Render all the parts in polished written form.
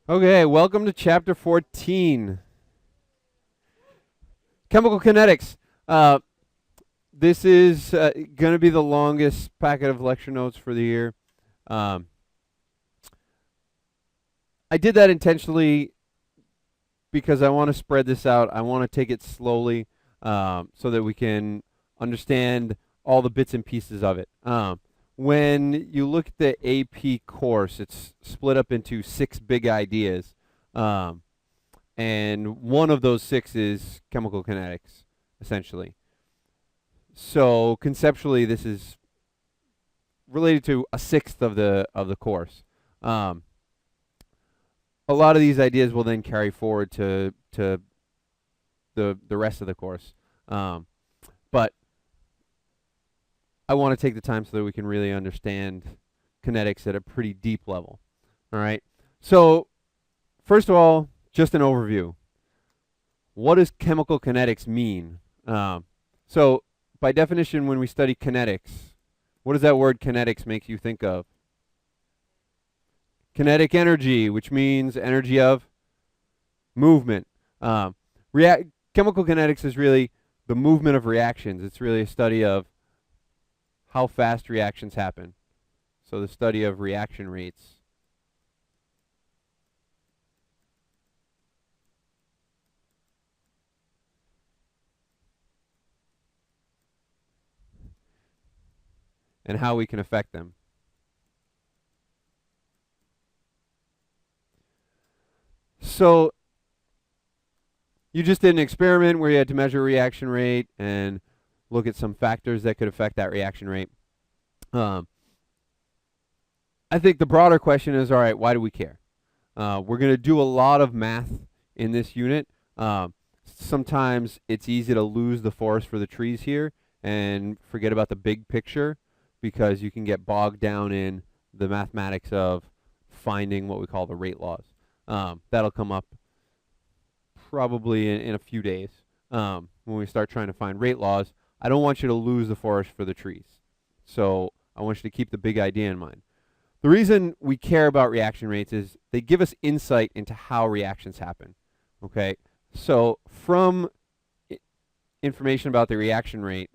Okay, welcome to chapter 14. Chemical kinetics. This is going to be the longest packet of lecture notes for the year. I did that intentionally because I want to spread this out. I want to take it slowly so that we can understand all the bits and pieces of it. When you look at the AP course, it's split up into 6 big ideas. And one of those 6 is chemical kinetics, essentially. So conceptually, this is related to a sixth of the course. A lot of these ideas will then carry forward to the rest of the course. But I want to take the time so that we can really understand kinetics at a pretty deep level. All right. So first of all, just an overview. What does chemical kinetics mean? So by definition, when we study kinetics, what does that word kinetics make you think of? Kinetic energy, which means energy of movement. Chemical kinetics is really the movement of reactions. It's really a study of how fast reactions happen. So the study of reaction rates. And how we can affect them. So you just did an experiment where you had to measure reaction rate and look at some factors that could affect that reaction rate. I think the broader question is, all right, why do we care? We're going to do a lot of math in this unit. Sometimes it's easy to lose the forest for the trees here and forget about the big picture because you can get bogged down in the mathematics of finding what we call the rate laws. That'll come up probably in a few days when we start trying to find rate laws. I don't want you to lose the forest for the trees. So I want you to keep the big idea in mind. The reason we care about reaction rates is they give us insight into how reactions happen. Okay, so from information about the reaction rate,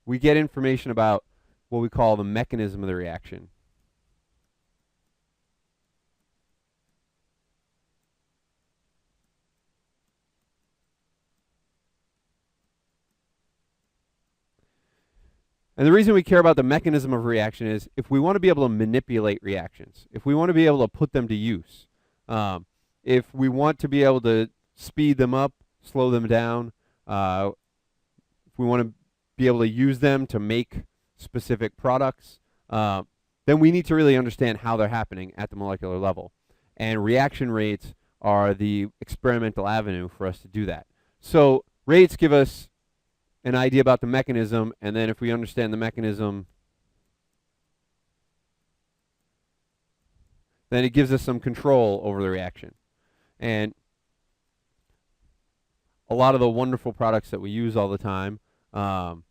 we get information about what we call the mechanism of the reaction. And the reason we care about the mechanism of reaction is if we want to be able to manipulate reactions, if we want to be able to put them to use, if we want to be able to speed them up, slow them down, if we want to be able to use them to make specific products, then we need to really understand how they're happening at the molecular level. And reaction rates are the experimental avenue for us to do that. So rates give us an idea about the mechanism, and then if we understand the mechanism, then it gives us some control over the reaction. And a lot of the wonderful products that we use all the time, from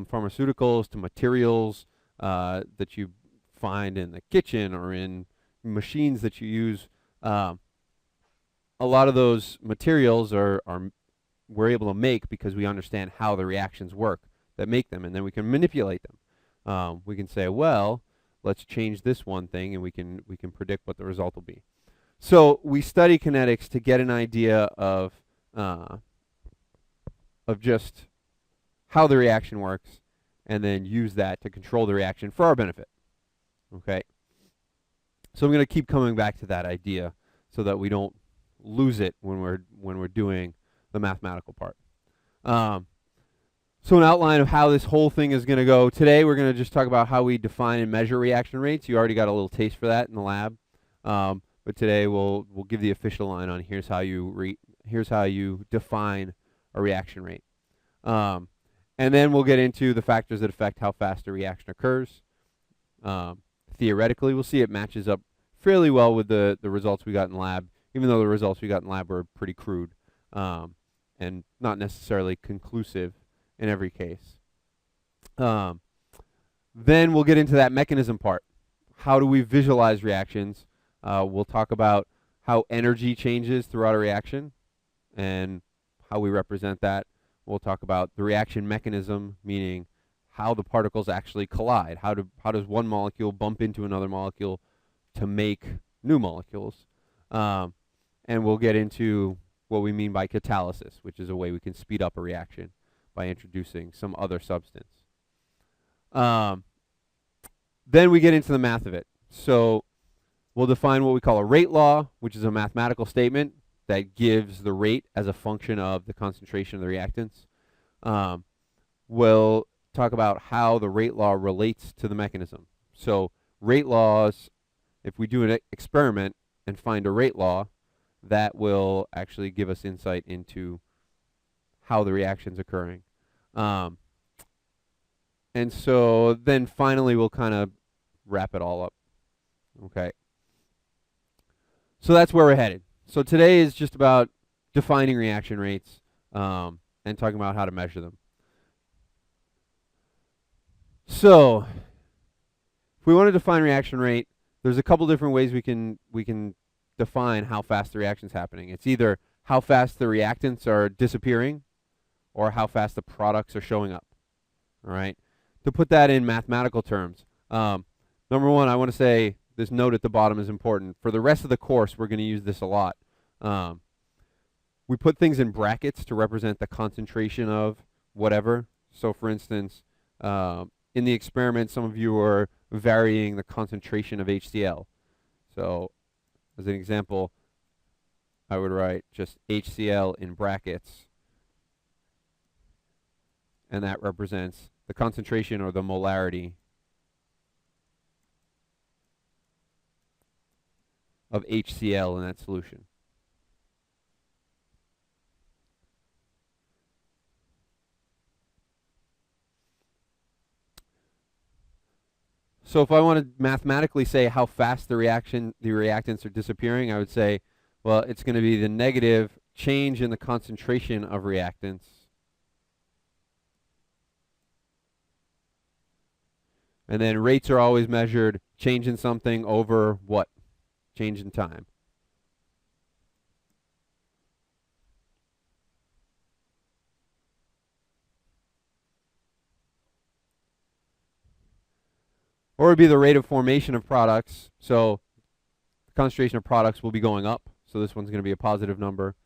pharmaceuticals to materials that you find in the kitchen or in machines that you use, a lot of those materials we're able to make because we understand how the reactions work that make them, and then we can manipulate them. We can say, well, let's change this one thing, and we can predict what the result will be. So we study kinetics to get an idea of just how the reaction works, and then use that to control the reaction for our benefit. Okay. So I'm going to keep coming back to that idea so that we don't lose it when we're doing the mathematical part. So an outline of how this whole thing is going to go. Today we're going to just talk about how we define and measure reaction rates. You already got a little taste for that in the lab. But today we'll give the official line on here's how you define a reaction rate. And then we'll get into the factors that affect how fast a reaction occurs. Theoretically, we'll see it matches up fairly well with the results we got in lab, even though the results we got in lab were pretty crude. And not necessarily conclusive in every case. Then we'll get into that mechanism part. How do we visualize reactions? We'll talk about how energy changes throughout a reaction and how we represent that. We'll talk about the reaction mechanism, meaning how the particles actually collide. How does one molecule bump into another molecule to make new molecules? And we'll get into what we mean by catalysis, which is a way we can speed up a reaction by introducing some other substance. Then we get into the math of it. So we'll define what we call a rate law, which is a mathematical statement that gives the rate as a function of the concentration of the reactants. We'll talk about how the rate law relates to the mechanism. So rate laws, if we do an experiment and find a rate law, that will actually give us insight into how the reaction's occurring. And so then finally we'll kind of wrap it all up. Okay. So that's where we're headed. So today is just about defining reaction rates and talking about how to measure them. So if we want to define reaction rate, there's a couple different ways we can define how fast the reaction's happening. It's either how fast the reactants are disappearing or how fast the products are showing up. All right. To put that in mathematical terms, number one, I want to say this note at the bottom is important. For the rest of the course, we're going to use this a lot. We put things in brackets to represent the concentration of whatever. So for instance, in the experiment, some of you are varying the concentration of HCl. So as an example, I would write just HCl in brackets, and that represents the concentration or the molarity of HCl in that solution. So if I want to mathematically say how fast the reactants are disappearing, I would say, well, it's going to be the negative change in the concentration of reactants and then rates are always measured change in something over what? Change in time. Or it would be the rate of formation of products. So the concentration of products will be going up. So this one's going to be a positive number.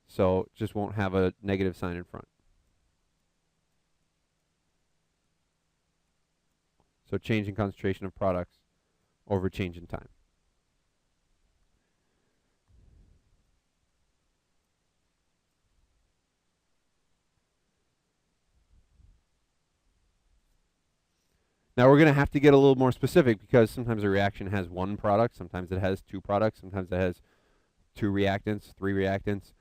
So it just won't have a negative sign in front. So change in concentration of products over change in time. Now we're going to have to get a little more specific because sometimes a reaction has one product, sometimes it has two products, sometimes it has two reactants, three reactants.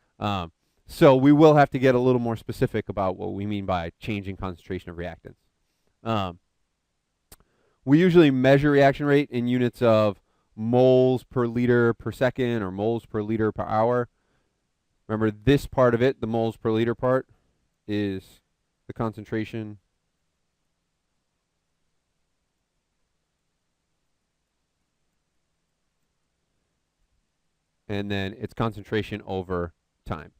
So we will have to get a little more specific about what we mean by change in concentration of reactants. We usually measure reaction rate in units of moles per liter per second or moles per liter per hour. Remember this part of it, the moles per liter part, is the concentration and then its concentration over time.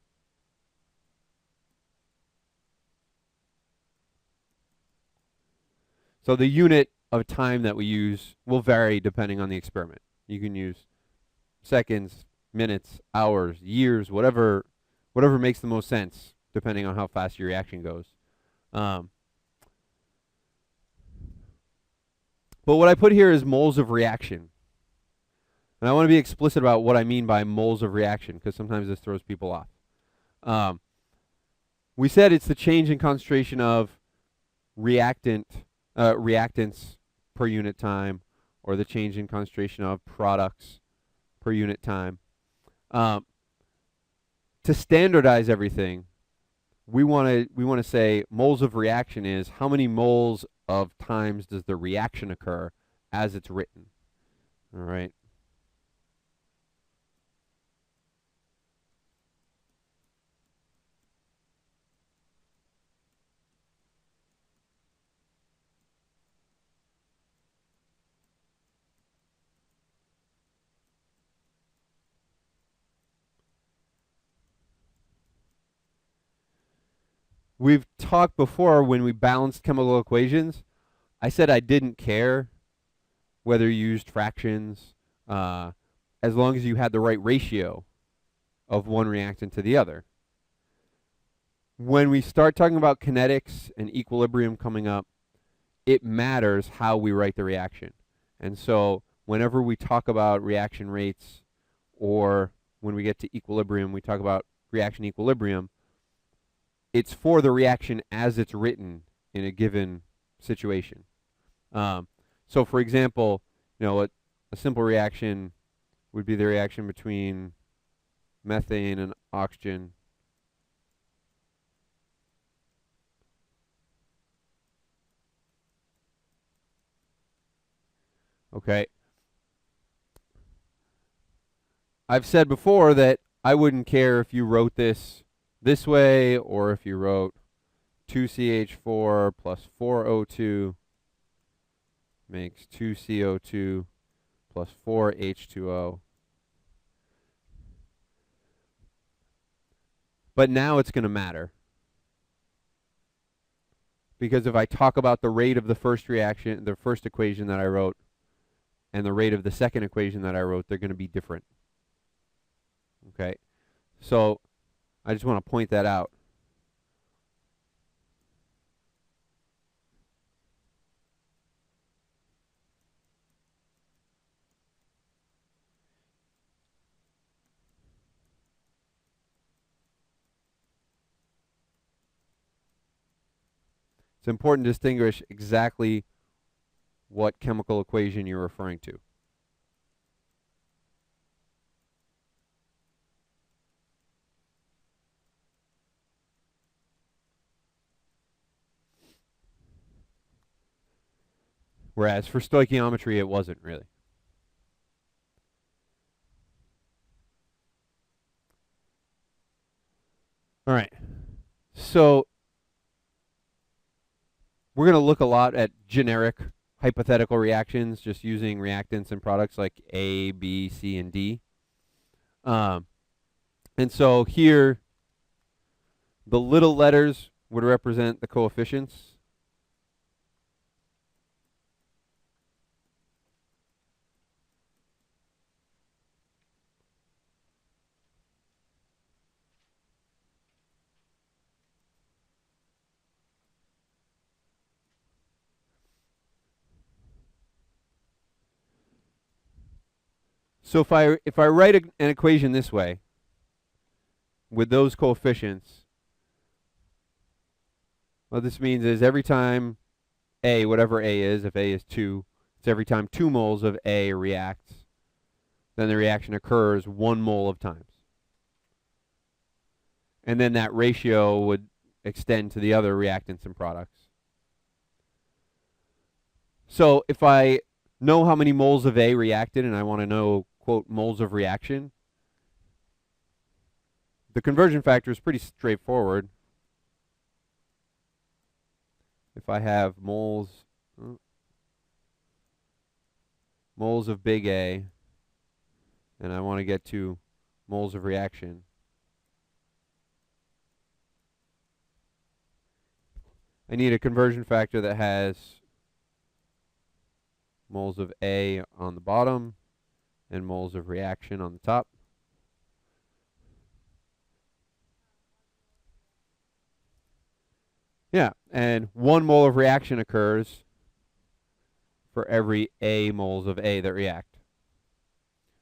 So the unit of time that we use will vary depending on the experiment. You can use seconds, minutes, hours, years, whatever makes the most sense depending on how fast your reaction goes. But what I put here is moles of reaction. And I want to be explicit about what I mean by moles of reaction because sometimes this throws people off. We said it's the change in concentration of reactants per unit time or the change in concentration of products per unit time. To standardize everything, we want to say moles of reaction is how many moles of times does the reaction occur as it's written. All right. we've talked before when we balanced chemical equations. I said I didn't care whether you used fractions, as long as you had the right ratio of one reactant to the other. When we start talking about kinetics and equilibrium coming up, it matters how we write the reaction. And so whenever we talk about reaction rates, or when we get to equilibrium, we talk about reaction equilibrium, it's for the reaction as it's written in a given situation. So for example, a simple reaction would be the reaction between methane and oxygen. Okay. I've said before that I wouldn't care if you wrote this way or if you wrote 2CH4 plus 4O2 makes 2CO2 plus 4H2O. But now it's going to matter. Because if I talk about the rate of the first reaction, the first equation that I wrote, and the rate of the second equation that I wrote, they're going to be different. Okay? So I just want to point that out. It's important to distinguish exactly what chemical equation you're referring to. Whereas for stoichiometry, it wasn't really. All right. So we're going to look a lot at generic hypothetical reactions, just using reactants and products like A, B, C, and D. And so here, the little letters would represent the coefficients. So if I write an equation this way, with those coefficients, what this means is every time A, whatever A is, if A is 2, it's every time 2 moles of A reacts, then the reaction occurs 1 mole of times. And then that ratio would extend to the other reactants and products. So if I know how many moles of A reacted and I want to know, quote, moles of reaction, the conversion factor is pretty straightforward. If I have moles of big A and I want to get to moles of reaction, I need a conversion factor that has moles of A on the bottom and moles of reaction on the top. Yeah, and 1 mole of reaction occurs for every A moles of A that react.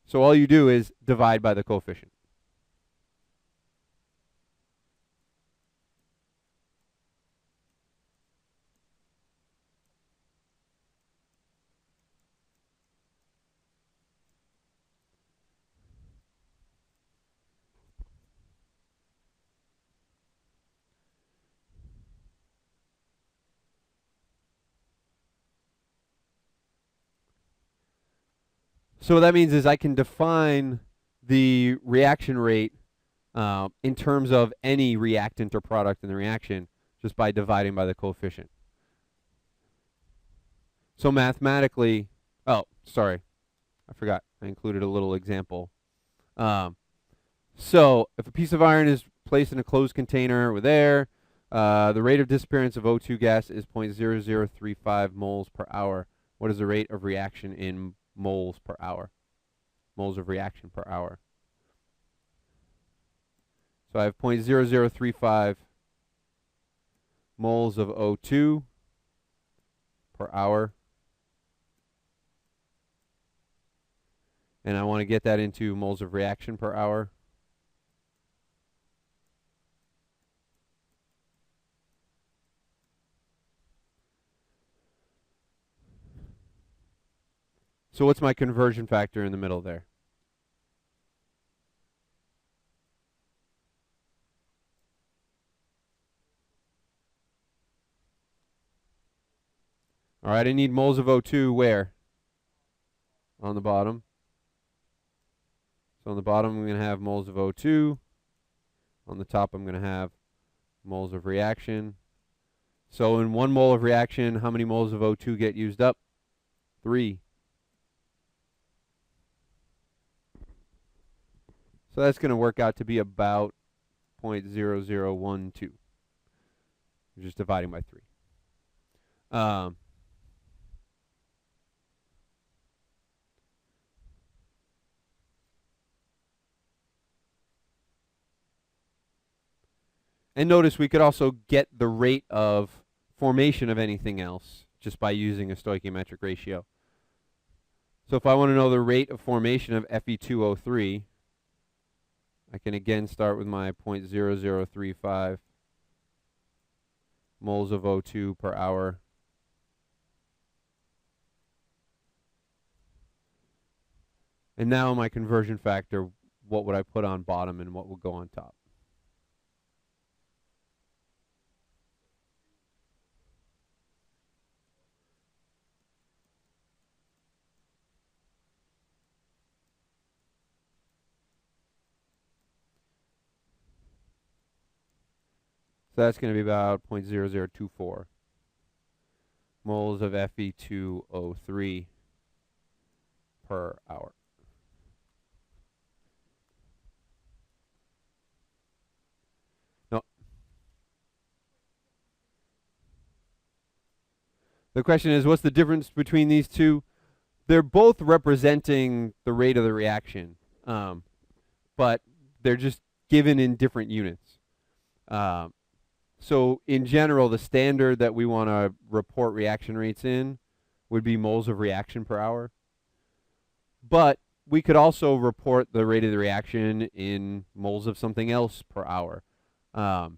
So all you do is divide by the coefficient. So what that means is I can define the reaction rate in terms of any reactant or product in the reaction just by dividing by the coefficient. So mathematically, oh, sorry, I forgot. I included a little example. So if a piece of iron is placed in a closed container with air, The rate of disappearance of O2 gas is 0.0035 moles per hour. What is the rate of reaction in moles per hour? Moles of reaction per hour. So I have 0.0035 moles of O2 per hour. And I want to get that into moles of reaction per hour. So what's my conversion factor in the middle there? All right, I need moles of O2 where? On the bottom. So on the bottom, I'm going to have moles of O2. On the top, I'm going to have moles of reaction. So in 1 mole of reaction, how many moles of O2 get used up? 3. So that's going to work out to be about 0.0012. We're just dividing by 3. And notice we could also get the rate of formation of anything else just by using a stoichiometric ratio. So if I want to know the rate of formation of Fe2O3, I can again start with my 0.0035 moles of O2 per hour. And now my conversion factor, what would I put on bottom and what would go on top? So that's going to be about 0.0024 moles of Fe2O3 per hour. Now, the question is, what's the difference between these two? They're both representing the rate of the reaction, but they're just given in different units. So in general, the standard that we want to report reaction rates in would be moles of reaction per hour. But we could also report the rate of the reaction in moles of something else per hour. I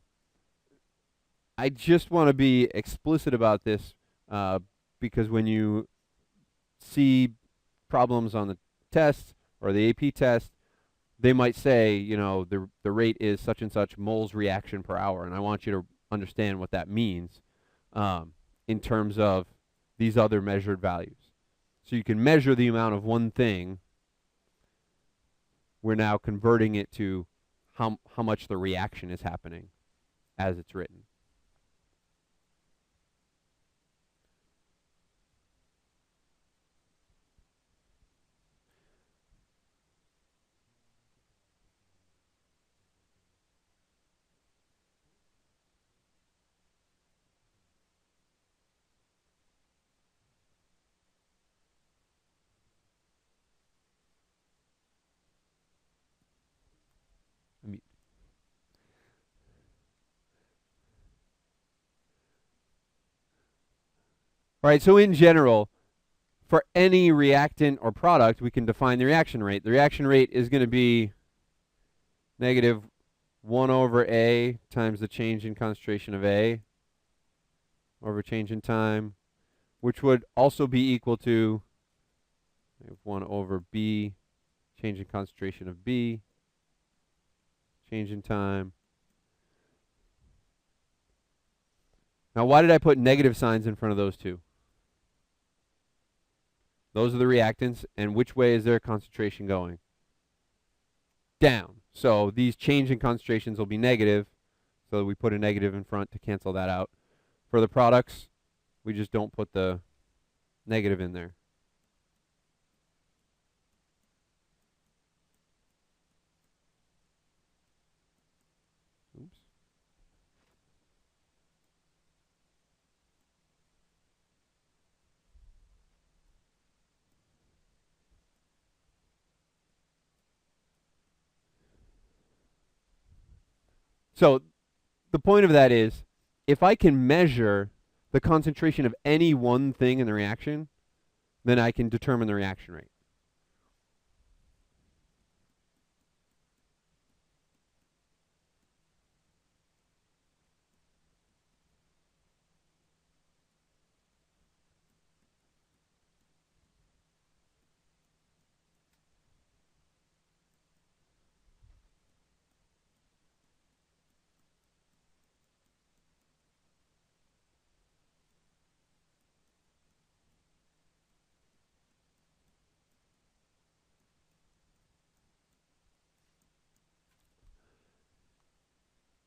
just want to be explicit about this because when you see problems on the test or the AP test, they might say, you know, the rate is such and such moles reaction per hour, and I want you to understand what that means in terms of these other measured values. So you can measure the amount of one thing. We're now converting it to how much the reaction is happening as it's written. All right, so in general, for any reactant or product, we can define the reaction rate. The reaction rate is going to be negative 1 over A times the change in concentration of A over change in time, which would also be equal to 1 over B, change in concentration of B, change in time. Now, why did I put negative signs in front of those two? Those are the reactants, and which way is their concentration going? Down. So these change in concentrations will be negative, so we put a negative in front to cancel that out. For the products, we just don't put the negative in there. Oops. So the point of that is, if I can measure the concentration of any one thing in the reaction, then I can determine the reaction rate.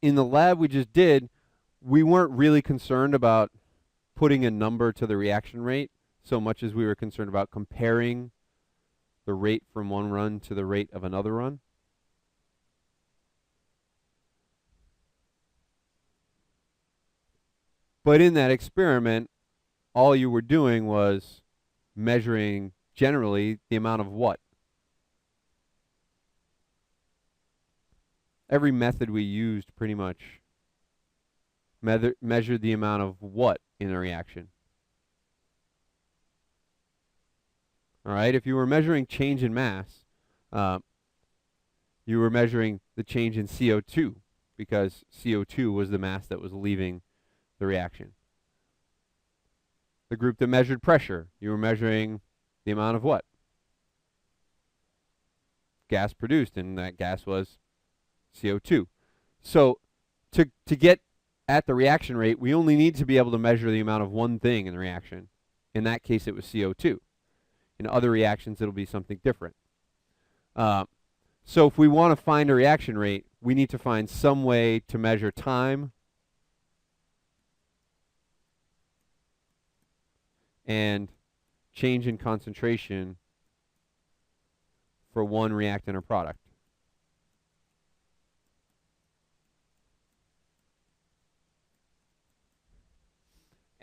In the lab we just did, we weren't really concerned about putting a number to the reaction rate so much as we were concerned about comparing the rate from one run to the rate of another run. But in that experiment, all you were doing was measuring generally the amount of what? Every method we used pretty much measured the amount of what in a reaction. All right, if you were measuring change in mass, you were measuring the change in CO2 because CO2 was the mass that was leaving the reaction. The group that measured pressure, you were measuring the amount of what? Gas produced, and that gas was CO2. So to get at the reaction rate, we only need to be able to measure the amount of one thing in the reaction. In that case, it was CO2. In other reactions, it'll be something different. So if we want to find a reaction rate, we need to find some way to measure time and change in concentration for one reactant or product.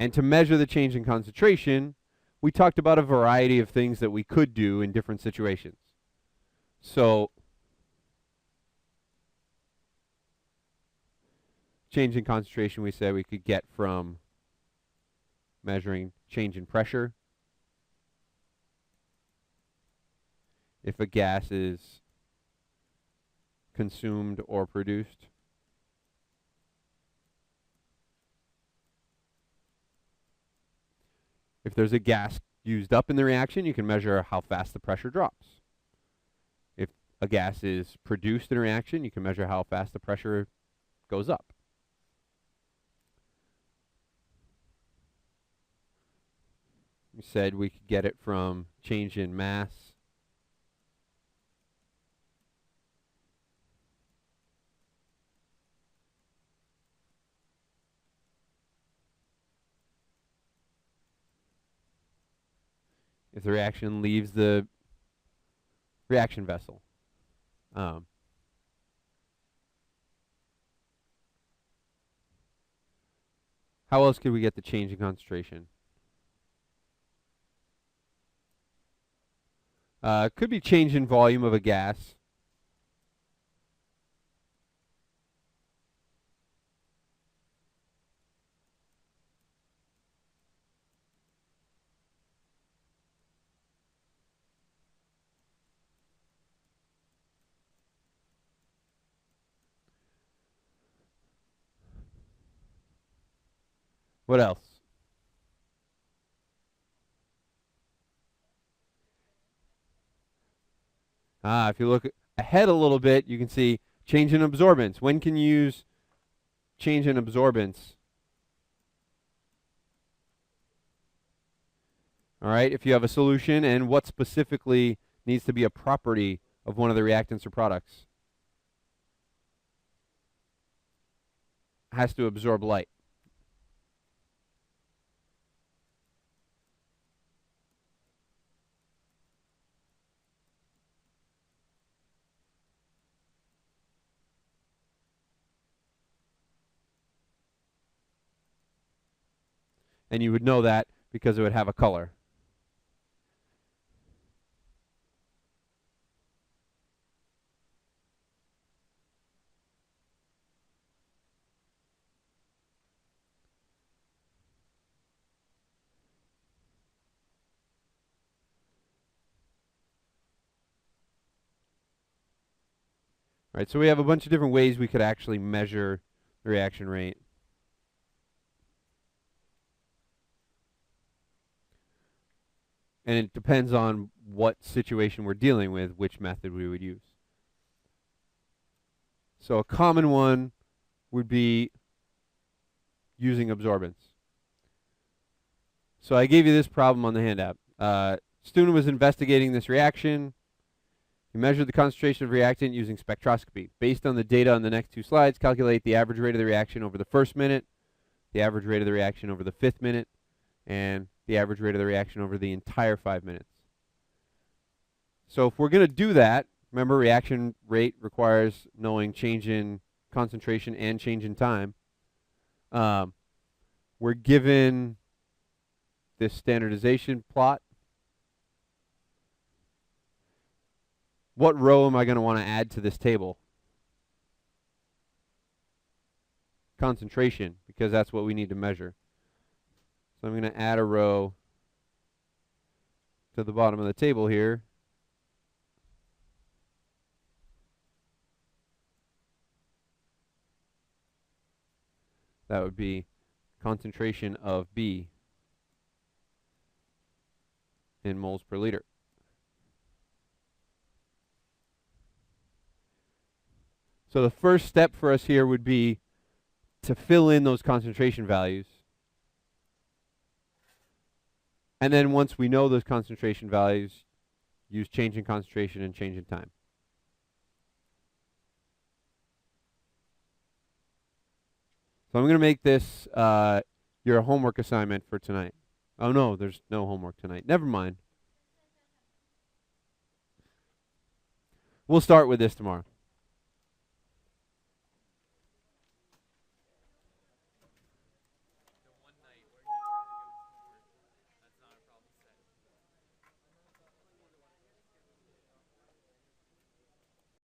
And to measure the change in concentration, we talked about a variety of things that we could do in different situations. So change in concentration we said we could get from measuring change in pressure. If a gas is consumed or produced. If there's a gas used up in the reaction, you can measure how fast the pressure drops. If a gas is produced in a reaction, you can measure how fast the pressure goes up. We said we could get it from change in mass. If the reaction leaves the reaction vessel. How else could we get the change in concentration? Could be change in volume of a gas. What else? If you look ahead a little bit, you can see change in absorbance. When can you use change in absorbance? All right, if you have a solution and what specifically needs to be a property of one of the reactants or products. Has to absorb light. And you would know that because it would have a color. Right, so we have a bunch of different ways we could actually measure the reaction rate. And it depends on what situation we're dealing with, which method we would use. So a common one would be using absorbance. So I gave you this problem on the handout. Student was investigating this reaction. He measured the concentration of reactant using spectroscopy. Based on the data on the next two slides, calculate the average rate of the reaction over the first minute, the average rate of the reaction over the 5th minute, and the average rate of the reaction over the entire 5 minutes. So if we're going to do that, remember reaction rate requires knowing change in concentration and change in time. We're given this standardization plot. What row am I going to want to add to this table? Concentration, because that's what we need to measure. So I'm going to add a row to the bottom of the table here. That would be concentration of B in moles per liter. So the first step for us here would be to fill in those concentration values. And then once we know those concentration values, use change in concentration and change in time. So I'm going to make this your homework assignment for tonight. Oh no, there's no homework tonight. Never mind. We'll start with this tomorrow.